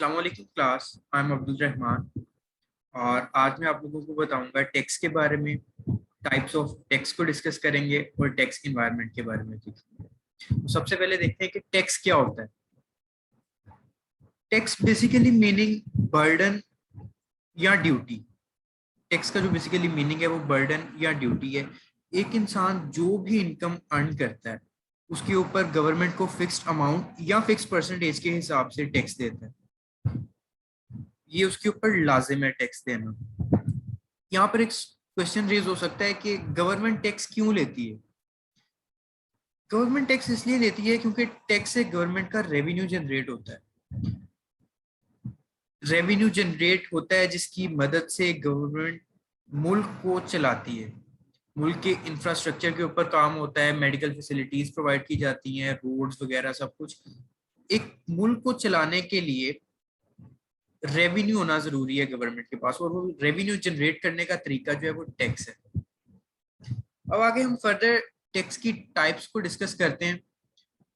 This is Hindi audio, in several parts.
अस्सलाम वालेकुम class. I am Abdul Rahman और आज मैं आप लोगों को बताऊंगा टैक्स के बारे में। टाइप्स ऑफ टैक्स को डिस्कस करेंगे और टैक्स इन्वायरमेंट के बारे में सीखेंगे। तो सबसे पहले देखते हैं कि टैक्स क्या होता है। टैक्स बेसिकली मीनिंग बर्डन या ड्यूटी। टैक्स का जो बेसिकली मीनिंग है वो बर्डन या ड्यूटी है। एक इंसान जो भी इनकम अर्न करता है उसके ऊपर गवर्नमेंट को फिक्स्ड अमाउंट या फिक्स परसेंटेज के हिसाब से टैक्स देता है। ये उसके ऊपर लाजिम है टैक्स देना। यहाँ पर एक क्वेश्चन रेज हो सकता है कि गवर्नमेंट टैक्स क्यों लेती है। गवर्नमेंट टैक्स इसलिए लेती है क्योंकि टैक्स से गवर्नमेंट का रेवेन्यू जनरेट होता है। रेवेन्यू जनरेट होता है जिसकी मदद से गवर्नमेंट मुल्क को चलाती है। मुल्क के इंफ्रास्ट्रक्चर के ऊपर काम होता है, मेडिकल फैसिलिटीज प्रोवाइड की जाती हैं, रोड्स वगैरह सब कुछ। एक मुल्क को चलाने के लिए रेवेन्यू होना जरूरी है गवर्नमेंट के पास, और वो रेवेन्यू जनरेट करने का तरीका जो है वो टैक्स है। अब आगे हम फर्दर टैक्स की टाइप्स को डिस्कस करते हैं।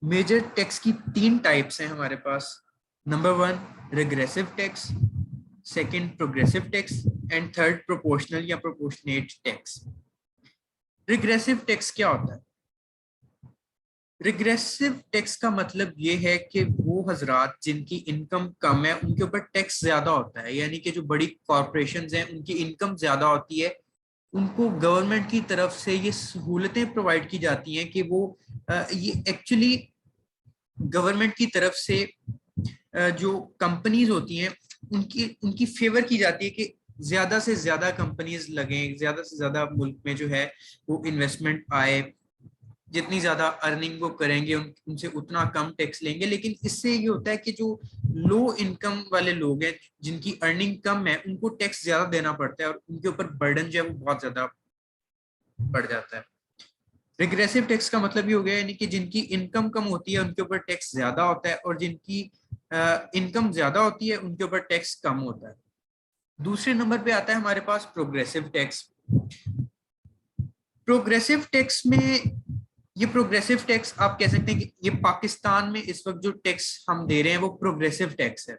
मेजर टैक्स की तीन टाइप्स हैं हमारे पास। Number one regressive tax, second progressive tax and third proportional या प्रोपोर्शनेट टैक्स। रिग्रेसिव टैक्स क्या होता है? रिग्रेसिव टैक्स का मतलब ये है कि वो हजरात जिनकी इनकम कम है उनके ऊपर टैक्स ज्यादा होता है, यानी कि जो बड़ी कॉरपोरेशंस हैं उनकी इनकम ज्यादा होती है। उनको गवर्नमेंट की तरफ से ये सहूलतें प्रोवाइड की जाती हैं कि वो ये एक्चुअली गवर्नमेंट की तरफ से जो कंपनीज होती हैं उनकी उनकी फेवर की जाती है कि ज्यादा से ज्यादा कंपनीज लगें, ज्यादा से ज्यादा मुल्क में जो है वो इन्वेस्टमेंट आए। जितनी ज्यादा अर्निंग वो करेंगे उनसे उतना कम टैक्स लेंगे। लेकिन इससे ये होता है कि जो लो इनकम वाले लोग हैं जिनकी अर्निंग कम है उनको टैक्स ज्यादा देना पड़ता है और उनके ऊपर बर्डन जो है वो बहुत ज्यादा बढ़ जाता है। रिग्रेसिव टैक्स का मतलब ये हो गया यानी कि जिनकी इनकम कम होती है उनके ऊपर टैक्स ज्यादा होता है, और जिनकी इनकम ज्यादा होती है उनके ऊपर टैक्स कम होता है। दूसरे नंबर पे आता है हमारे पास प्रोग्रेसिव टैक्स। प्रोग्रेसिव टैक्स में ये प्रोग्रेसिव टैक्स आप कह सकते हैं कि ये पाकिस्तान में इस वक्त जो टैक्स हम दे रहे हैं वो प्रोग्रेसिव टैक्स है।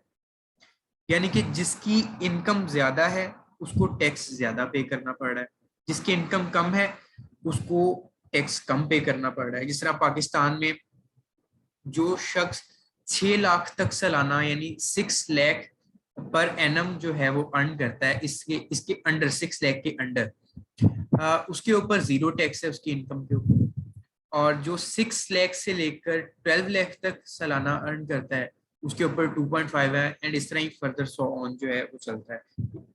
यानी कि जिसकी इनकम ज्यादा है उसको टैक्स ज्यादा पे करना पड़ रहा है, जिसकी इनकम कम है उसको टैक्स कम पे करना पड़ रहा है। जिस तरह पाकिस्तान में जो शख्स 6 लाख तक सालाना यानी 6 लाख पर एनम जो है वो अर्न करता है, इसके इसके अंडर 6 लाख के अंडर उसके ऊपर जीरो टैक्स है उसकी इनकम के ऊपर। और जो 6 लाख से लेकर 12 लाख तक सालाना अर्न करता है उसके ऊपर 2.5 है, एंड इस तरह ही फर्दर सो ऑन जो है वो चलता है।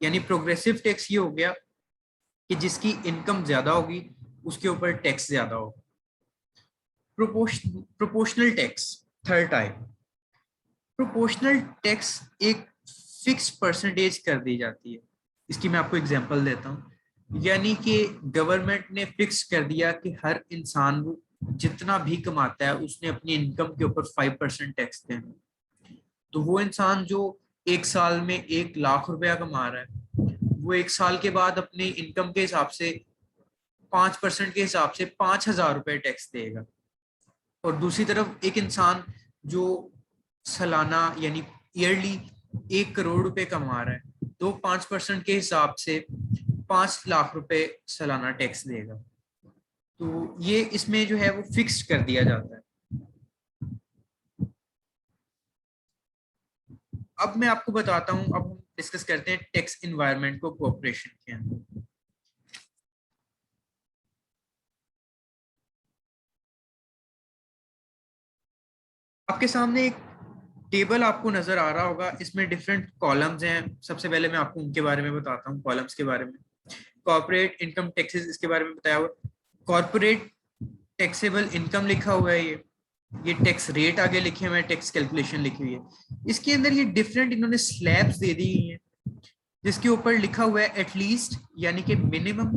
यानी प्रोग्रेसिव टैक्स ये हो गया कि जिसकी इनकम ज्यादा होगी उसके ऊपर टैक्स ज्यादा होगा। Proportional tax third type. Proportional tax एक फिक्स परसेंटेज कर दी जाती है। इसकी मैं आपको एग्जांपल देता हूँ। यानी कि गवर्नमेंट ने फिक्स कर दिया कि हर इंसान वो जितना भी कमाता है उसने अपनी इनकम के ऊपर 5% टैक्स देना। तो वो इंसान जो एक साल में 1 लाख रुपया कमा रहा है वो एक साल के बाद अपने इनकम के हिसाब से 5% के हिसाब से 5,000 रुपये टैक्स देगा। और दूसरी तरफ एक इंसान जो सालाना यानी ईयरली 1 करोड़ रुपए कमा रहा है तो 5% के हिसाब से 5 लाख रुपए सालाना टैक्स देगा। तो ये इसमें जो है वो फिक्स्ड कर दिया जाता है। अब मैं आपको बताता हूं, अब हम डिस्कस करते हैं टैक्स इन्वायरमेंट को कोऑपरेशन के अंदर। आपके सामने एक टेबल आपको नजर आ रहा होगा, इसमें डिफरेंट कॉलम्स हैं। सबसे पहले मैं आपको उनके बारे में बताता हूँ, कॉलम्स के बारे में। कॉर्पोरेट इनकम टैक्सेस इसके बारे में बताया हुआ। कॉर्पोरेट टैक्सेबल इनकम लिखा हुआ है, ये टैक्स रेट आगे लिखे हुए हैं, टैक्स कैलकुलेशन लिखी हुई है। इसके अंदर ये डिफरेंट इन्होंने स्लैब्स दे दी हैं जिसके ऊपर लिखा हुआ है एटलीस्ट यानी कि मिनिमम,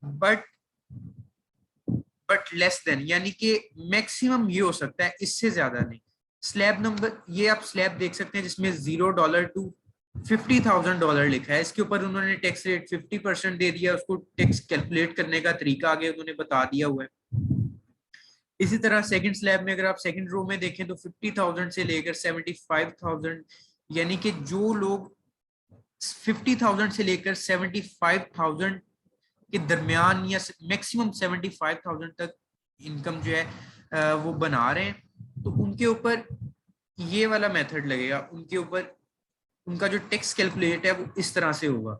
बट लेस देन यानी कि मैक्सिमम ये हो सकता है, इससे ज्यादा नहीं। स्लैब नंबर ये आप स्लैब देख सकते हैं जिसमें $0 टू $50,000 लिखा है। इसके ऊपर उन्होंने टैक्स रेट 50% दे दिया, उसको टैक्स कैलकुलेट करने का तरीका आगे उन्होंने बता दिया हुआ है। इसी तरह सेकंड स्लैब में अगर आप सेकंड रो में देखें तो 50,000 से लेकर 75,000 यानी कि जो लोग 50,000 से लेकर 75,000 के दरमियान या मैक्सिमम 75,000 तक इनकम जो है वो बना रहे हैं, तो उनके ऊपर ये वाला मेथड लगेगा, उनके ऊपर उनका जो टैक्स कैलकुलेट है वो इस तरह से होगा।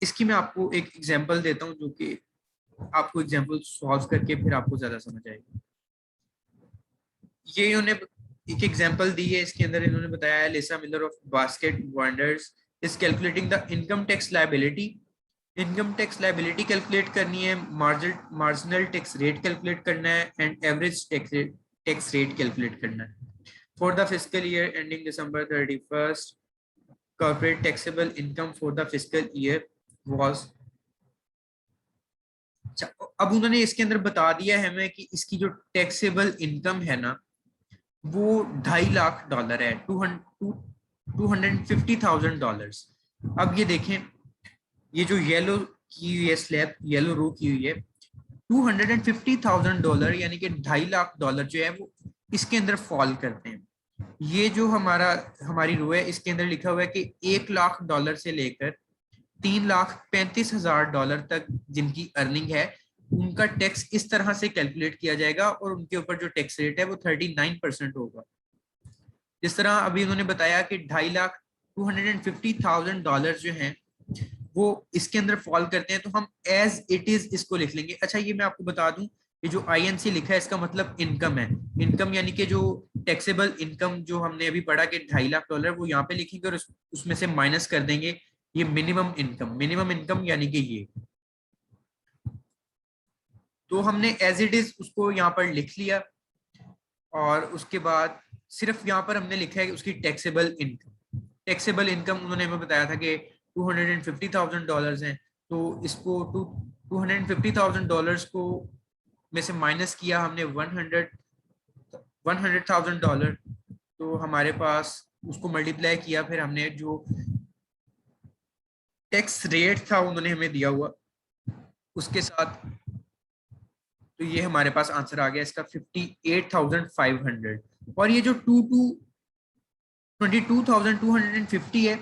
इसकी मैं आपको एक एग्जांपल देता हूं, जो कि आपको एग्जांपल सॉल्व करके फिर आपको ज्यादा समझ आएगी। ये इन्होंने एक एग्जांपल दी है, इसके अंदर इन्होंने बताया है Lisa Miller of basket wonders is calculating the income tax liability. Income tax liability calculate करनी है, मार्जिनल टैक्स रेट कैलकुलेट करना है and average tax rate calculate करना है। For the fiscal year ending December 31st, corporate taxable income for the fiscal year was। अब उन्होंने इसके अंदर बता दिया है हमें कि इसकी जो टैक्सेबल इनकम है ना वो $2.5 लाख है, $250,000। अब ये देखें, ये जो येलो की हुई है स्लैब, येलो रो की हुई है, $250,000 यानी कि $2.5 लाख जो है वो इसके अंदर फॉल करते हैं। ये जो हमारी रो है, इसके अंदर लिखा हुआ है कि $1 लाख से लेकर $3,35,000 तक जिनकी अर्निंग है उनका टैक्स इस तरह से कैलकुलेट किया जाएगा और उनके ऊपर जो टैक्स रेट है वो 39% होगा। जिस तरह अभी उन्होंने बताया कि $250,000 जो हैं वो इसके अंदर फॉल करते हैं, तो हम एज इट इज इसको लिख लेंगे। अच्छा, ये मैं आपको बता दूं, ये जो INC लिखा है इसका मतलब इनकम है। इनकम यानी कि जो टैक्सेबल इनकम जो हमने अभी पढ़ा कि $2.5 लाख, वो यहाँ पे लिखेंगे और उसमें से माइनस कर देंगे ये मिनिमम इनकम। मिनिमम इनकम यानी कि ये, तो हमने एज इट इज उसको यहाँ पर लिख लिया और उसके बाद सिर्फ यहाँ पर हमने लिखा है उसकी टैक्सेबल इनकम। टैक्सेबल इनकम उन्होंने हमें बताया था कि $250,000 हैं, तो इसको $250,000 को में से माइनस किया हमने $100,000, तो हमारे पास उसको मल्टीप्लाई किया, फिर हमने जो टैक्स रेट था उन्होंने हमें दिया हुआ उसके साथ, तो ये हमारे पास आंसर आ गया इसका 58,500। और ये जो 22,250 है,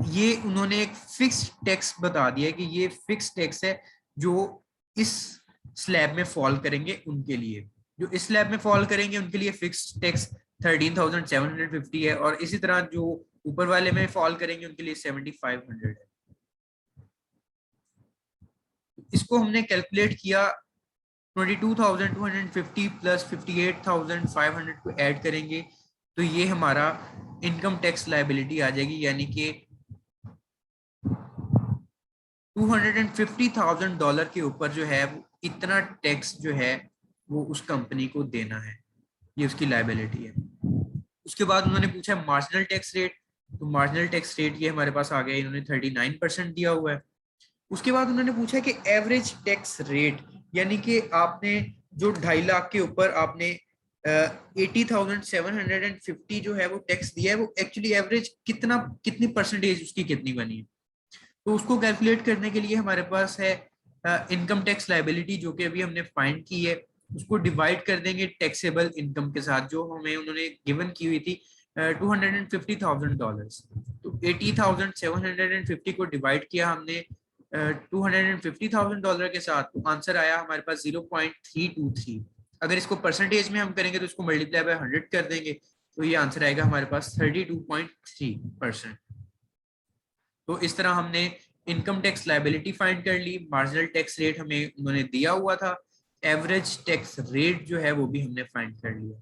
ये उन्होंने एक फिक्स टैक्स बता दिया कि ये फिक्स टैक्स है जो इस स्लैब में फॉल करेंगे उनके लिए। जो इस स्लैब में फॉल करेंगे उनके लिए फिक्स टैक्स 13,750 है, और इसी तरह जो ऊपर वाले में फॉल करेंगे उनके लिए 7,500 है। इसको हमने कैलकुलेट किया, 22,250 प्लस 58,500 को ऐड करेंगे तो ये हमारा इनकम टैक्स लायबिलिटी आ जाएगी, यानी कि $250,000 के ऊपर जो है वो इतना टैक्स जो है वो उस कंपनी को देना है, ये उसकी लायबिलिटी है। उसके बाद उन्होंने पूछा मार्जिनल टैक्स रेट, तो मार्जिनल टैक्स रेट ये हमारे पास आ गया, इन्होंने 39% दिया हुआ है। उसके बाद उन्होंने पूछा कि एवरेज टैक्स रेट, यानी कि आपने जो 2.5 लाख के ऊपर आपने 80,750 जो है वो टैक्स दिया है, वो एक्चुअली एवरेज कितनी परसेंटेज उसकी कितनी बनी है। तो उसको कैलकुलेट करने के लिए हमारे पास है इनकम टैक्स लायबिलिटी, जो कि अभी हमने फाइंड की है, उसको डिवाइड कर देंगे टैक्सेबल इनकम के साथ जो हमें उन्होंने गिवन की हुई थी $250,000। तो 80,750 को डिवाइड किया हमने $250,000 के साथ, तो आंसर आया हमारे पास 0.323। अगर इसको परसेंटेज में हम करेंगे तो इसको मल्टीप्लाई बाय 100 कर देंगे, तो ये आंसर आएगा हमारे पास 32.3%। तो इस तरह हमने इनकम टैक्स लायबिलिटी फाइंड कर ली, मार्जिनल टैक्स रेट हमें उन्होंने दिया हुआ था, एवरेज टैक्स रेट जो है वो भी हमने फाइंड कर लिया।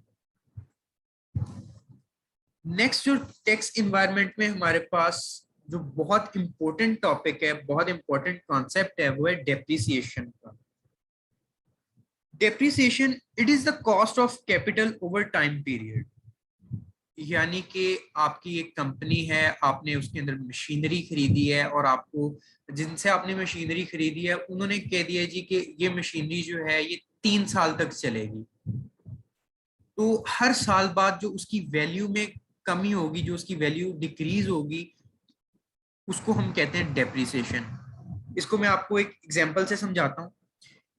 नेक्स्ट जो टैक्स इन्वायरमेंट में हमारे पास जो बहुत इंपॉर्टेंट टॉपिक है, बहुत इंपॉर्टेंट कॉन्सेप्ट है, वो है डेप्रिसिएशन का। Depreciation it is the cost of capital over time period. यानी कि आपकी एक कंपनी है, आपने उसके अंदर मशीनरी खरीदी है और आपको जिनसे आपने मशीनरी खरीदी है उन्होंने कह दिया जी कि ये मशीनरी जो है ये 3 साल तक चलेगी, तो हर साल बाद जो उसकी वैल्यू में कमी होगी, जो उसकी वैल्यू डिक्रीज होगी, उसको हम कहते हैं डेप्रिसिएशन। इसको मैं आपको एक एग्जांपल से समझाता हूँ।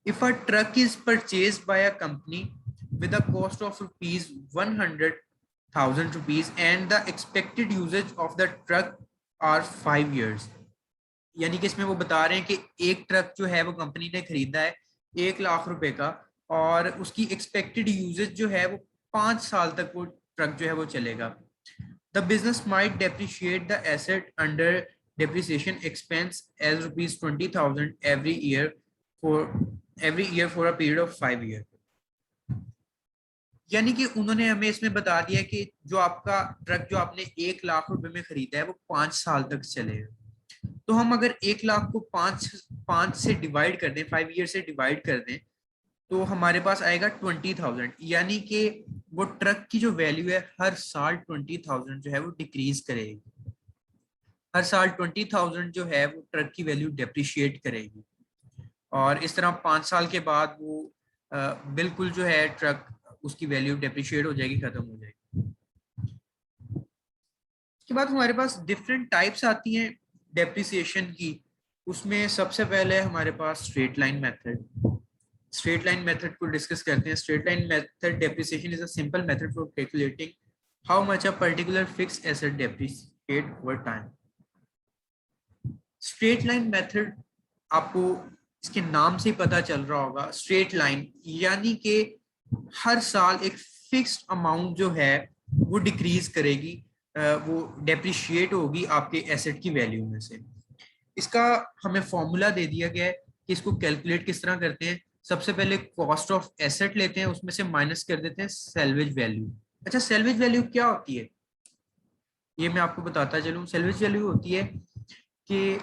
If a truck is purchased bye a company with a cost of rupees 100 ₹1,000 and the expected usage of the truck are 5 years। यानी कि इसमें वो बता रहे हैं कि एक ट्रक जो है वो कंपनी ने खरीदा है ₹1,00,000 का, और उसकी एक्सपेक्टेड यूजेज जो है वो 5 साल तक वो ट्रक जो है वो चलेगा। The business might depreciate the asset under depreciation expense as ₹20,000 for every year for a period of 5 years। यानी कि उन्होंने हमें इसमें बता दिया कि जो आपका ट्रक जो आपने ₹1,00,000 में खरीदा है वो 5 साल तक चलेगा। तो हम अगर 1,00,000 को पांच से डिवाइड कर दें, 5 ईयर से डिवाइड कर दें, तो हमारे पास आएगा 20,000। यानी कि वो ट्रक की जो वैल्यू है हर साल 20,000 जो है वो डिक्रीज करेगी। हर साल 20,000 जो है वो ट्रक की वैल्यू डेप्रिशिएट करेगी, और इस तरह 5 साल के बाद वो बिल्कुल जो है ट्रक उसकी वैल्यू डेप्रिशिएट हो जाएगी, खत्म हो जाएगी। उसके बाद हमारे पास डिफरेंट टाइप्स आती हैं डेप्रिसिएशन की। उसमें सबसे पहले हमारे पास straight line method. Straight line method को डिस्कस करते हैं। Straight line method depreciation is a simple method for calculating how much a particular fixed asset depreciate over time. Straight line method आपको इसके नाम से पता चल रहा होगा, स्ट्रेट लाइन यानी कि हर साल एक फिक्स्ड अमाउंट जो है वो डिक्रीज करेगी, वो डेप्रिशिएट होगी आपके एसेट की वैल्यू में से। इसका हमें फॉर्मूला दे दिया गया है कि इसको कैलकुलेट किस तरह करते हैं। सबसे पहले कॉस्ट ऑफ एसेट लेते हैं, उसमें से माइनस कर देते हैं सेल्वेज वैल्यू। अच्छा, सेल्वेज वैल्यू क्या होती है ये मैं आपको बताता चलूं। सेल्वेज वैल्यू होती है कि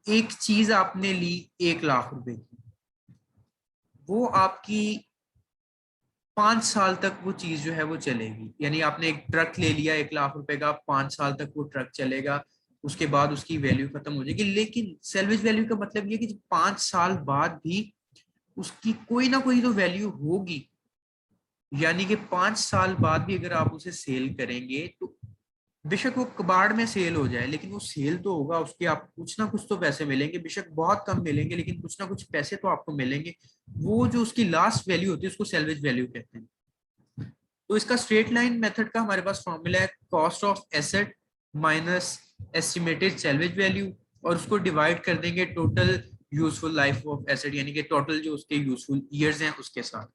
एक चीज आपने ली ₹1,00,000 की, वो आपकी 5 साल तक वो चीज जो है वो चलेगी। यानी आपने एक ट्रक ले लिया ₹1,00,000 का, 5 साल तक वो ट्रक चलेगा, उसके बाद उसकी वैल्यू खत्म हो जाएगी। लेकिन सेल्वेज वैल्यू का मतलब ये कि 5 साल बाद भी उसकी कोई ना कोई तो वैल्यू होगी। यानी कि 5 साल बाद भी अगर आप उसे सेल करेंगे तो बेशक वो कबाड़ में सेल हो जाए, लेकिन वो सेल तो होगा, उसके आप कुछ ना कुछ तो पैसे मिलेंगे। बेशक बहुत कम मिलेंगे, लेकिन कुछ ना कुछ पैसे तो आपको मिलेंगे। वो जो उसकी लास्ट वैल्यू होती है उसको सेल्वेज वैल्यू कहते हैं। तो इसका स्ट्रेट लाइन मेथड का हमारे पास फॉर्मूला है cost of asset minus estimated salvage value, और उसको डिवाइड कर देंगे total useful life of asset, यानी कि टोटल जो उसके यूजफुल ईयर्स हैं उसके साथ।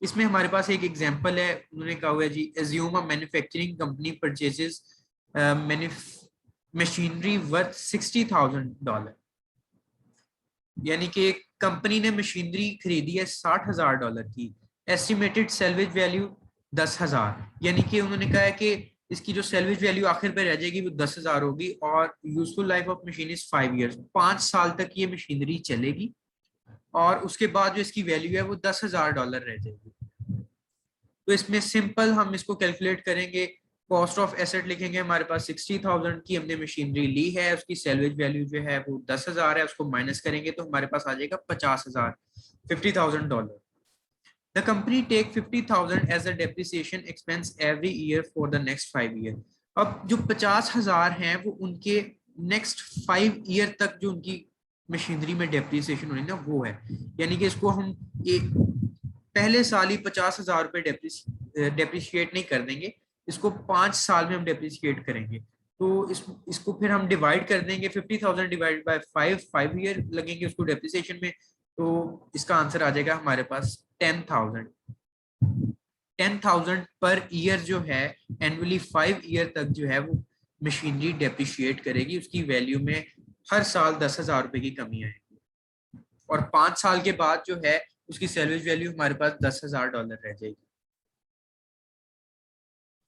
इसमें हमारे पास एक एग्जांपल है। उन्होंने कहा हुआ है जी, assume a manufacturing company purchases machinery worth $60,000। यानी कि कंपनी ने मशीनरी खरीदी है $60,000 की। Estimated salvage value 10,000। यानी कि उन्होंने कहा है कि इसकी जो सेल्वेज वैल्यू आखिर पे रह जाएगी वो 10,000 होगी, और useful life of machine is 5 years. 5 साल तक ये मशीनरी चलेगी, और उसके बाद जो इसकी वैल्यू है वो $10,000 रह जाएगी। तो इसमें सिंपल हम इसको कैलकुलेट करेंगे। कॉस्ट ऑफ एसेट लिखेंगे, हमारे पास 60,000 की हमने मशीनरी ली है, उसकी सेल्वेज वैल्यू जो है वो 10,000 है, उसको माइनस करेंगे तो हमारे पास आ जाएगा 50,000, $50,000। The company take 50,000 as a depreciation expense every year for the next 5 year. अब जो 50,000 हैं वो उनके नेक्स्ट 5 ईयर तक जो उनकी मशीनरी में डेप्रिसिएशन होनी ना वो है। यानी कि इसको हम एक पहले साल ही ₹50,000 डेप्रिशिएट नहीं कर देंगे, इसको 5 साल में हम डेप्रिशिएट करेंगे। तो इसको फिर हम डिवाइड कर देंगे, 50,000 डिवाइड बाय 5 ईयर लगेंगे उसको डेप्रिसिएशन में। तो इसका आंसर आ जाएगा हमारे पास 10,000। 10,000 पर ईयर जो है एनुअली 5 ईयर तक जो है वो मशीनरी डेप्रिशिएट करेगी, उसकी वैल्यू में हर साल ₹10,000 की कमी आएगी, और 5 साल के बाद जो है उसकी सेल्वेज वैल्यू हमारे पास $10,000 रह जाएगी।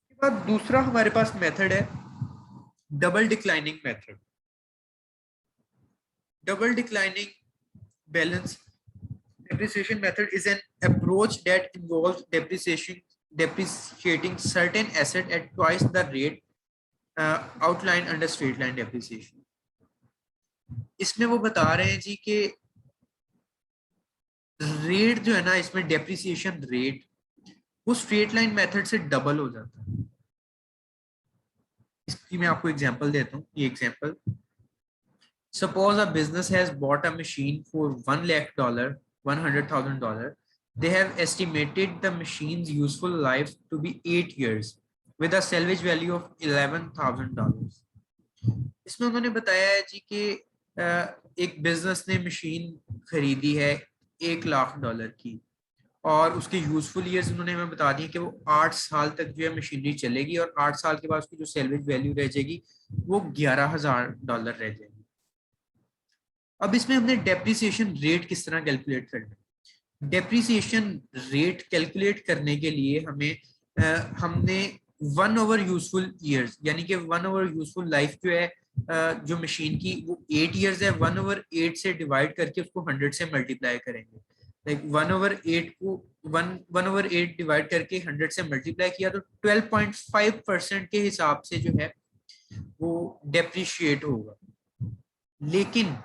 उसके बाद दूसरा हमारे पास मेथड है double declining method. Double declining balance depreciation method is an approach that involves depreciating certain asset at twice the rate outlined under straight line depreciation। इसमें वो बता रहे हैं जी कि रेट जो है ना, इसमें डेप्रिसिएशन रेट वो स्ट्रेट लाइन मेथड से डबल हो जाता है। इसकी मैं आपको एग्जांपल देता हूँ। ये example, suppose a business has bought a machine for $1,00,000, $100,000 They have estimated the machine's useful life to be 8 years with a salvage value of $11,000. इसमें उन्होंने बताया है जी कि एक बिजनेस ने मशीन खरीदी है $1 लाख की, और उसके यूजफुल ईयर्स उन्होंने हमें बता दिए कि वो 8 साल तक जो है मशीनरी चलेगी, और 8 साल के बाद उसकी जो सैलवेज वैल्यू रह जाएगी वो $11,000 रह जाएगी। अब इसमें हमने डेप्रिसिएशन रेट किस तरह कैलकुलेट करना है। डेप्रिसिएशन रेट कैलकुलेट करने के लिए हमने 1/, यूजफुल ईयर्स यानी कि 1/, यूजफुल लाइफ जो है जो मशीन की वो 8 ईयर्स है, 1/8 से डिवाइड करके उसको 100 से मल्टीप्लाई करेंगे। लाइक 1/8 को 1/8 डिवाइड करके 100 से मल्टीप्लाई किया तो 12.5% के हिसाब से जो है वो डेप्रिशिएट होगा। लेकिन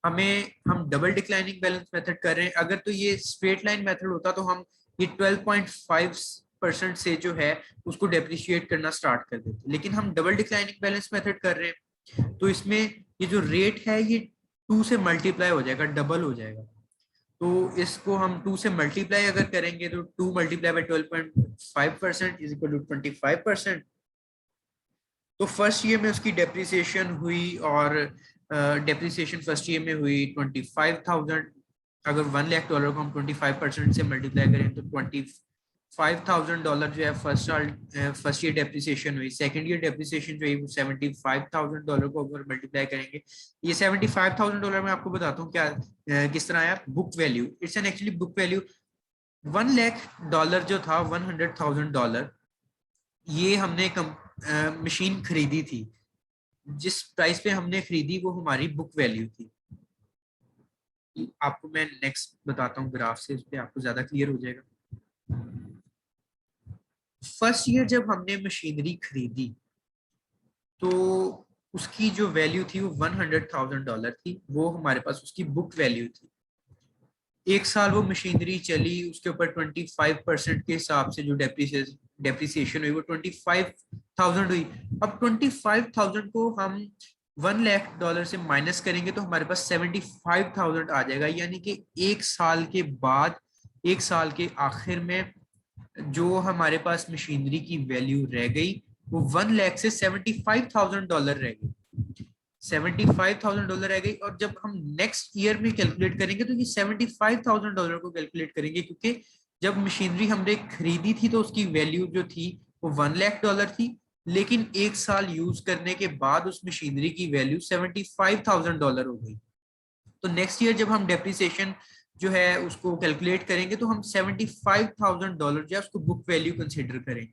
हम डबल डिक्लाइनिंग बैलेंस मेथड कर रहे हैं, अगर तो ये स्ट्रेट लाइन मेथड होता तो हम ये 12.5% से जो है उसको डेप्रिशिएट करना स्टार्ट कर देते, लेकिन हम डबल डिक्लाइनिंग बैलेंस मेथड कर रहे हैं तो इसमें ये जो रेट है ये 2 से मल्टीप्लाई हो जाएगा, डबल हो जाएगा। तो इसको हम 2 से मल्टीप्लाई अगर करेंगे तो 2 multiply by 12.5% is equal to 25%। तो फर्स्ट ईयर में उसकी डेप्रिसिएशन हुई, और डेप्रिसिएशन फर्स्ट ईयर में हुई 25,000। अगर $1 लाख को हम 25% से मल्टीप्लाई करें तो $25,000 जो है फर्स्ट ईयर डेप्रिसिएशन हुई। सेकंड ईयर डेप्रिसिएशन जो है वो $75,000 को अगर मल्टीप्लाई करेंगे, ये $75,000 में आपको बताता हूँ क्या किस तरह आया book value. It's an actually book value $1 lakh जो था $100,000, ये हमने मशीन खरीदी थी, जिस प्राइस पे हमने खरीदी वो हमारी बुक वैल्यू थी। आपको मैं नेक्स्ट बताता हूँ ग्राफ से, उस पर आपको ज्यादा क्लियर हो जाएगा। फर्स्ट ईयर जब हमने मशीनरी खरीदी तो उसकी जो वैल्यू थी वो $100,000 थी, वो हमारे पास उसकी बुक वैल्यू थी। एक साल वो मशीनरी चली, उसके ऊपर 25% के हिसाब से जो डेप्रिसिएशन हुई वो 25,000 हुई। अब 25,000 को हम $1 लाख से माइनस करेंगे तो हमारे पास 75,000 आ जाएगा, यानी कि एक साल के बाद, एक साल के आखिर में जो हमारे पास मशीनरी की वैल्यू रह गई वो 1 लाख से $75,000 रह गई, $75,000 रह गई। और जब हम नेक्स्ट ईयर में कैलकुलेट करेंगे तो ये $75,000 को कैलकुलेट करेंगे, क्योंकि जब मशीनरी हमने खरीदी थी तो उसकी वैल्यू जो थी वो $1 लाख थी, लेकिन एक साल यूज करने के बाद उस मशीनरी की वैल्यू $75,000 हो गई। तो नेक्स्ट ईयर जब हम डेप्रिसिएशन जो है उसको कैलकुलेट करेंगे तो हम $75,000 जो है उसको बुक वैल्यू कंसीडर करेंगे।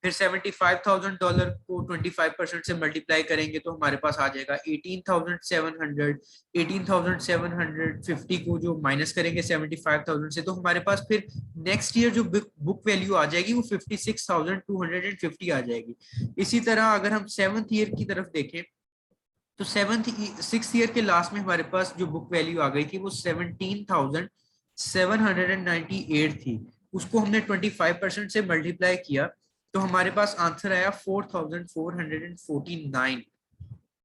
फिर $75,000 को 25% से मल्टीप्लाई करेंगे तो हमारे पास आ जाएगा 18,700। 18,750 को जो माइनस करेंगे 75,000 से तो हमारे पास फिर नेक्स्ट ईयर जो बुक वैल्यू आ जाएगी वो 56,250 आ जाएगी। इसी तरह अगर हम 7th ईयर की तरफ देखें तो 6th ईयर के लास्ट में हमारे पास जो बुक वैल्यू आ गई थी वो 17,798 थी। उसको हमने 25% से मल्टीप्लाई किया तो हमारे पास आंसर आया 4,449।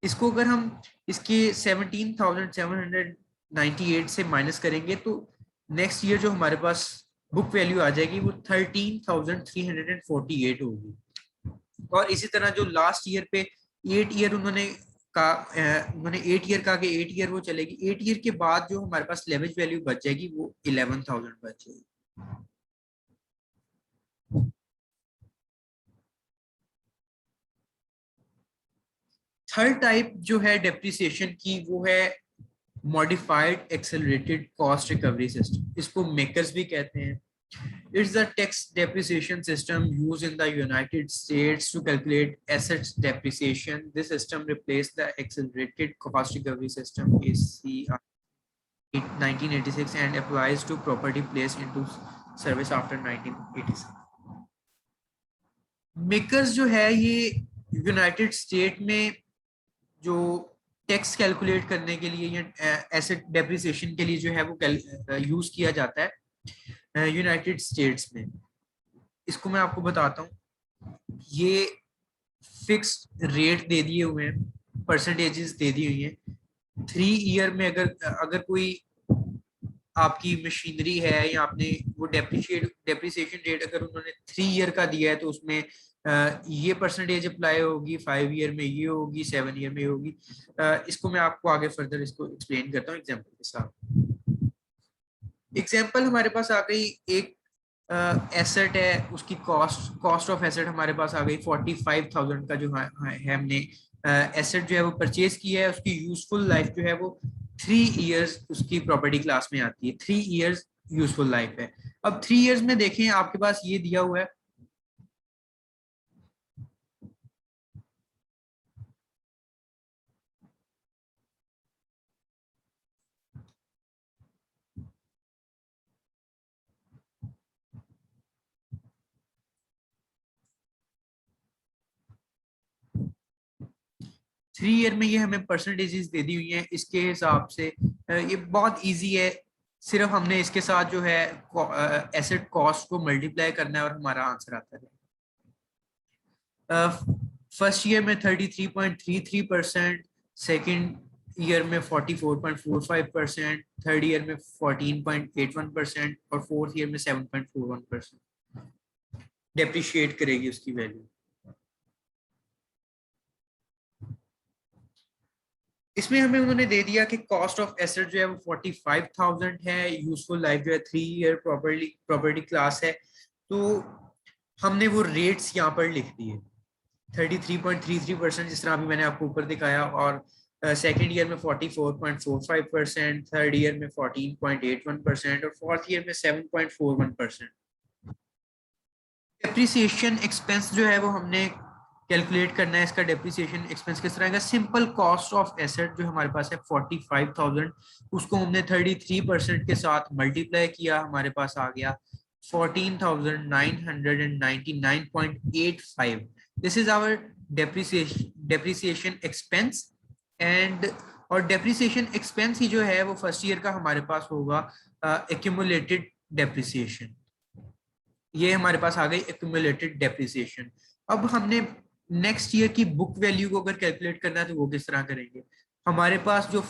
इसको अगर हम इसके 17,798 से माइनस करेंगे तो नेक्स्ट ईयर जो हमारे पास बुक वैल्यू आ जाएगी वो 13,348 होगी। और इसी तरह जो लास्ट ईयर पे 8 ईयर उन्होंने 8 ईयर का कि 8 ईयर वो चलेगी, 8 ईयर के बाद जो हमारे पास लेवरेज वैल्यू बच जाएगी वो 11,000 बच जाएगी। थर्ड टाइप जो है डेप्रिसिएशन की वो है modified accelerated cost recovery system, इसको मेकर्स भी कहते हैं। It's the tax depreciation system used in the United States to calculate assets depreciation. This system replaced the accelerated cost recovery system ACR 1986 and applies to property placed into service after 1986. Makers जो है ये यूनाइटेड स्टेट में जो टैक्स कैलकुलेट करने के लिए या एसेट डेप्रिसिएशन के लिए जो है वो यूज किया जाता है यूनाइटेड स्टेट्स में। इसको मैं आपको बताता हूँ, ये फिक्स्ड रेट दे दिए हुए हैं, परसेंटेजेस दे दी हुई हैं। 3 ईयर में अगर कोई आपकी मशीनरी है या आपने वो डेप्रिसिएशन रेट अगर उन्होंने 3 ईयर का दिया है तो उसमें ये परसेंटेज अप्लाई होगी, 5 ईयर में ये होगी, 7 ईयर में होगी। इसको मैं आपको आगे फर्दर इसको एक्सप्लेन करता हूँ एग्जाम्पल के साथ। एग्जाम्पल हमारे पास आ गई, एक एसेट है, उसकी कॉस्ट ऑफ एसेट हमारे पास आ गई 45,000 का जो है हमने एसेट जो है वो परचेज किया है। उसकी यूजफुल लाइफ जो है वो 3 ईयर्स उसकी प्रॉपर्टी क्लास में आती है। 3 ईयर्स यूजफुल लाइफ है। अब 3 ईयर्स में देखें आपके पास ये दिया हुआ है 3 ईयर में ये हमें परसेंटेजेस दे दी हुई हैं। इसके हिसाब से ये बहुत इजी है। सिर्फ हमने इसके साथ जो है एसेट कॉस्ट को मल्टीप्लाई करना है और हमारा आंसर आता है। फर्स्ट ईयर में 33.33%, सेकेंड ईयर में 44.45%, थर्ड ईयर में 14.81% और फोर्थ ईयर में 7.41% डेप्रिशिएट करेगी उसकी वैल्यू। इसमें हमें उन्होंने दे दिया कि कॉस्ट ऑफ एसेट जो है वो 45,000 है, यूजफुल लाइफ जो है 3 ईयर प्रॉपर्टी क्लास है। तो हमने वो रेट्स यहाँ पर लिख दिए 33.33%, जिस तरह अभी मैंने आपको ऊपर दिखाया, और सेकेंड ईयर में 44.45%, थर्ड ईयर में 14.81% और फोर्थ ईयर में 7.41%। डेप्रिसिएशन एक्सपेंस जो है वो हमने कैलकुलेट करना है। इसका डेप्रिसिएशन एक्सपेंस किस तरह का, सिंपल कॉस्ट ऑफ एसेट जो हमारे पास है 45,000, उसको हमने 33% के साथ मल्टीप्लाई किया, हमारे पास आ गया 14,999.85। This is our depreciation expense. And और डेप्रिसिएशन एक्सपेंस ही जो है वो फर्स्ट ईयर का हमारे पास होगा एक्यूमुलेटेड डेप्रिसिएशन। ये हमारे पास आ गई एक्यूमुलेटेड डेप्रिसिएशन। अब हमने नेक्स्ट ईयर की बुक वैल्यू को अगर कैलकुलेट करना है तो वो किस तरह करेंगे। हमारे पास जो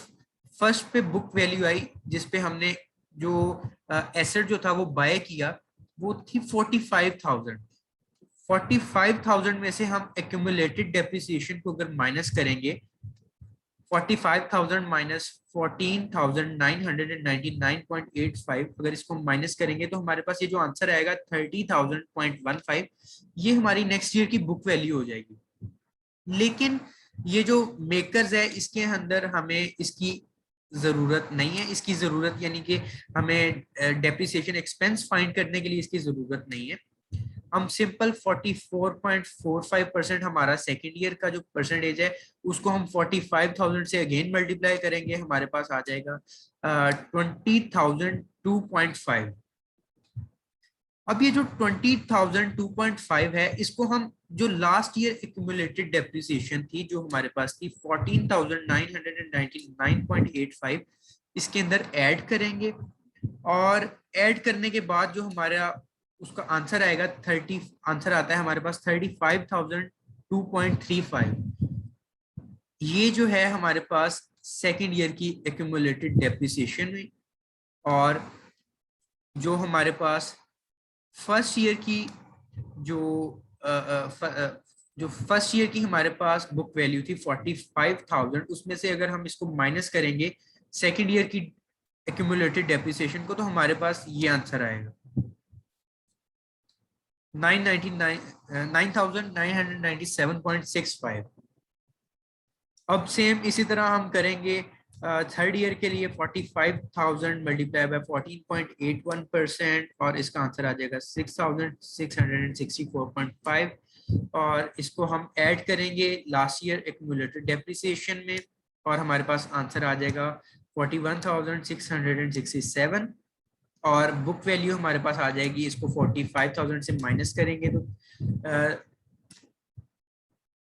फर्स्ट पे बुक वैल्यू आई, जिसपे हमने जो एसेट जो था वो बाय किया, वो थी 45,000। 45,000 में से हम एक्यूमुलेटेड डेप्रिसिएशन को अगर माइनस करेंगे, 45,000 माइनस 14,999.85, अगर इसको माइनस करेंगे तो हमारे पास ये जो आंसर आएगा 30,000.15, ये हमारी नेक्स्ट ईयर की बुक वैल्यू हो जाएगी। लेकिन ये जो मेकर्स है इसके अंदर हमें इसकी जरूरत नहीं है। इसकी जरूरत यानी कि हमें डेप्रिसिएशन एक्सपेंस फाइंड करने के लिए इसकी जरूरत नहीं है। हम सिंपल 44.45% हमारा सेकेंड ईयर का जो परसेंटेज है उसको हम 45,000 से अगेन मल्टीप्लाई करेंगे, हमारे पास आ जाएगा 20,002.5। अब ये जो 20,002.5 है, इसको हम जो लास्ट ईयर एक्यूमुलेटेड डेप्रिसिएशन थी जो हमारे पास थी 14,999.85, इसके अंदर ऐड करेंगे। और ऐड करने के बाद जो हमारा उसका आंसर आएगा आंसर आता है हमारे पास 35,002.35। ये जो है हमारे पास सेकेंड ईयर की एक्यूमुलेटेड डेप्रिसिएशन हुई। और जो हमारे पास फर्स्ट ईयर की जो जो फर्स्ट ईयर की हमारे पास बुक वैल्यू थी 45,000, उसमें से अगर हम इसको माइनस करेंगे सेकेंड ईयर की एक्यूमुलेटेड डेप्रिसिएशन को, तो हमारे पास ये आंसर आएगा 9,997.65। अब सेम इसी तरह हम करेंगे थर्ड ईयर के लिए 45,000 मल्टीप्लाई बाय 14.81%, और इसका आंसर आ जाएगा 6,664.5। और इसको हम ऐड करेंगे लास्ट ईयर एक्यूमुलेटेड डेप्रिसिएशन में, और हमारे पास आंसर आ जाएगा 41,667। और बुक वैल्यू हमारे पास आ जाएगी, इसको 45,000 से माइनस करेंगे तो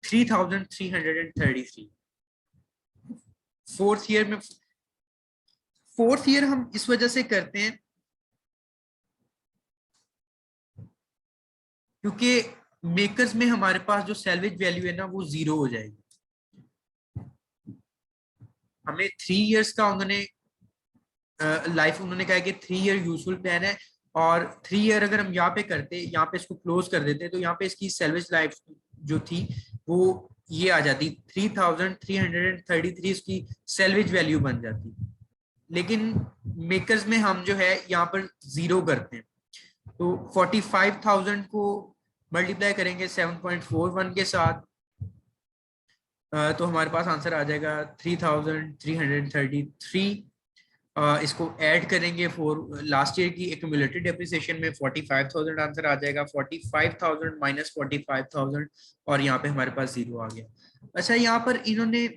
3,333। फोर्थ ईयर में, फोर्थ ईयर हम इस वजह से करते हैं क्योंकि मेकर्स में हमारे पास जो सैल्वेज वैल्यू है ना वो 0 हो जाएगी। हमें 3 इयर्स का उन्होंने लाइफ उन्होंने कहा कि 3 ईयर यूजफुल प्लान है, और 3 ईयर अगर हम यहाँ पे करते, यहाँ पे इसको क्लोज कर देते, तो यहाँ पे इसकी सेल्वेज लाइफ जो थी वो ये आ जाती 3333 उसकी सेल्वेज वैल्यू बन जाती। लेकिन मेकर्स में हम जो है यहाँ पर 0 करते हैं, तो 45,000 को मल्टीप्लाई करेंगे 7.41 के साथ, तो हमारे पास आंसर आ जाएगा 3,333। इसको ऐड करेंगे फॉर लास्ट ईयर की एक्यूमुलेटेड डेप्रिसिएशन में 45,000 आंसर आ जाएगा। 45,000 माइनस 45,000 और यहाँ पे हमारे पास 0 आ गया। अच्छा, यहाँ पर इन्होंने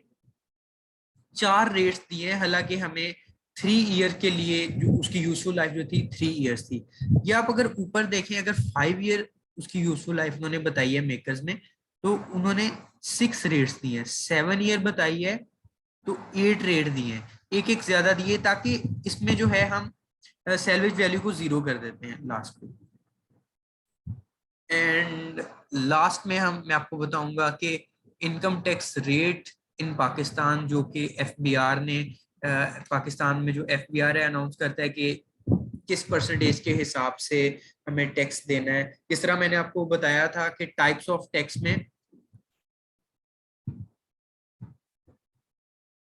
4 रेट्स दिए हैं, हालांकि हमें 3 ईयर के लिए जो उसकी यूजफुल लाइफ जो थी 3 ईयर्स थी। या आप अगर ऊपर देखें, अगर 5 ईयर उसकी यूजफुल लाइफ उन्होंने बताई है मेकर्स में, तो उन्होंने 6 रेट्स दिए हैं। 7 ईयर बताई है तो 8 रेट दिए हैं, एक एक ज्यादा दिए, ताकि इसमें जो है हम सैलवेज वैल्यू को 0 कर देते हैं लास्ट में। एंड लास्ट में मैं आपको बताऊंगा कि income tax rate in Pakistan, जो कि एफबीआर ने पाकिस्तान में जो एफबीआर है अनाउंस करता है कि किस परसेंटेज के हिसाब से हमें टैक्स देना है। जिस तरह मैंने आपको बताया था कि टाइप्स ऑफ टैक्स में,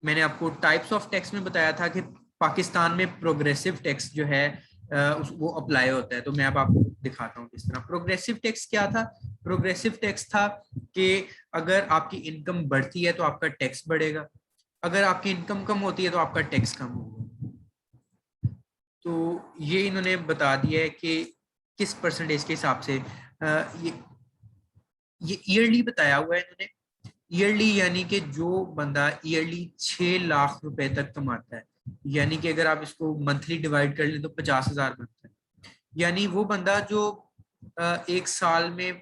मैंने आपको टाइप्स ऑफ टैक्स में बताया था कि पाकिस्तान में प्रोग्रेसिव टैक्स जो है वो अप्लाई होता है। तो मैं अब आपको दिखाता हूँ किस तरह। प्रोग्रेसिव टैक्स क्या था? प्रोग्रेसिव टैक्स था कि अगर आपकी इनकम बढ़ती है तो आपका टैक्स बढ़ेगा, अगर आपकी इनकम कम होती है तो आपका टैक्स कम होगा। तो ये इन्होंने बता दिया है कि किस परसेंटेज के हिसाब से। ये ईयरली बताया हुआ है इन्होंने। ईयरली यानी कि जो बंदा ईयरली 6 लाख रुपए तक कमाता है, यानी कि अगर आप इसको मंथली डिवाइड कर लें तो 50,000 बनता है। यानी वो बंदा जो एक साल में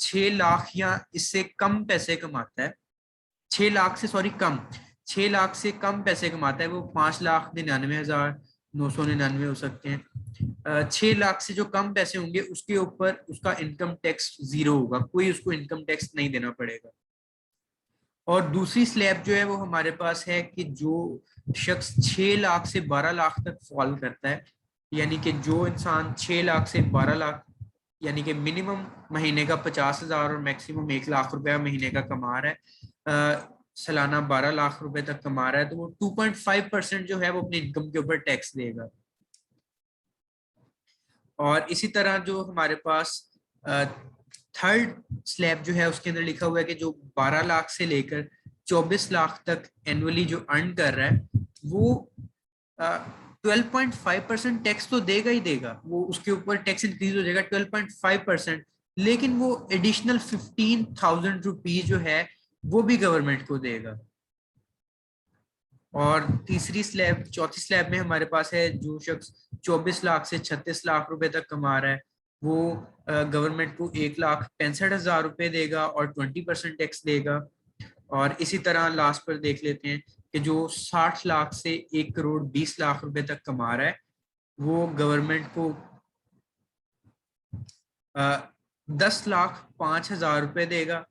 6 लाख या इससे कम पैसे कमाता है, 6 लाख से सॉरी कम, 6 लाख से कम पैसे कमाता है, वो 5,99,999 हो सकते हैं। 6 लाख से जो कम पैसे होंगे उसके ऊपर उसका इनकम टैक्स 0 होगा, कोई उसको इनकम टैक्स नहीं देना पड़ेगा। और दूसरी स्लैब जो है वो हमारे पास है कि जो शख्स 6 लाख से 12 लाख तक फॉल करता है, यानी कि जो इंसान 6 लाख से 12 लाख, यानी कि मिनिमम महीने का 50,000 और मैक्सिमम 1 लाख रुपया महीने का कमा रहा है, सालाना 12 लाख रुपए तक कमा रहा है, तो वो 2.5% जो है वो अपनी इनकम के ऊपर टैक्स देगा। और इसी तरह जो हमारे पास थर्ड स्लैब जो है उसके अंदर लिखा हुआ है कि जो 12 लाख से लेकर 24 लाख तक एनुअली जो अर्न कर रहा है वो 12.5% टैक्स तो देगा ही देगा, वो उसके ऊपर टैक्स इंक्रीज हो जाएगा 12.5%, लेकिन वो एडिशनल 15,000 रुपीज जो है वो भी गवर्नमेंट को देगा। और चौथी स्लैब में हमारे पास है जो शख्स 24 लाख से 36 लाख रुपए तक कमा रहा है, वो गवर्नमेंट को 1,65,000 रुपए देगा और 20% टैक्स देगा। और इसी तरह लास्ट पर देख लेते हैं कि जो 60 लाख से 1,20,00,000 रुपए तक कमा रहा है, वो गवर्नमेंट को 10,05,000 रुपए देगा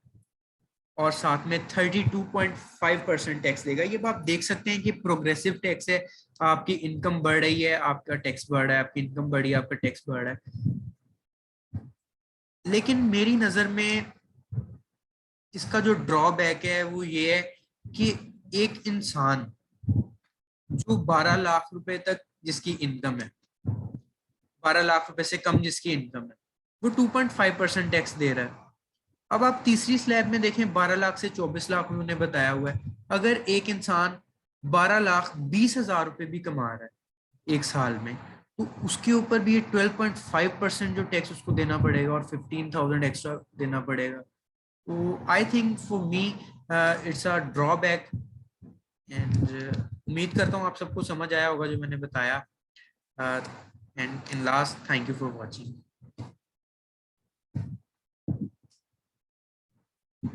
और साथ में 32.5% टैक्स देगा। ये आप देख सकते हैं कि प्रोग्रेसिव टैक्स है, आपकी इनकम बढ़ रही है आपका टैक्स बढ़ रहा है, आपकी इनकम बढ़ी है आपका टैक्स बढ़ रहा है। लेकिन मेरी नजर में इसका जो ड्रॉबैक है वो ये है कि एक इंसान जो 12 लाख रुपए तक जिसकी इनकम है, 12 लाख रुपए से कम जिसकी इनकम है, वो 2.5% टैक्स दे रहा है। अब आप तीसरी स्लैब में देखें, 12 लाख से 24 लाख उन्होंने बताया हुआ है, अगर एक इंसान 12,20,000 रुपए भी कमा रहा है एक साल में, तो उसके ऊपर भी ये 12.5% जो टैक्स उसको देना पड़ेगा और 15,000 एक्स्ट्रा देना पड़ेगा। तो I think for me it's a drawback. And उम्मीद करता हूँ आप सबको समझ आया होगा जो मैंने बताया। And in last, thank you for watching.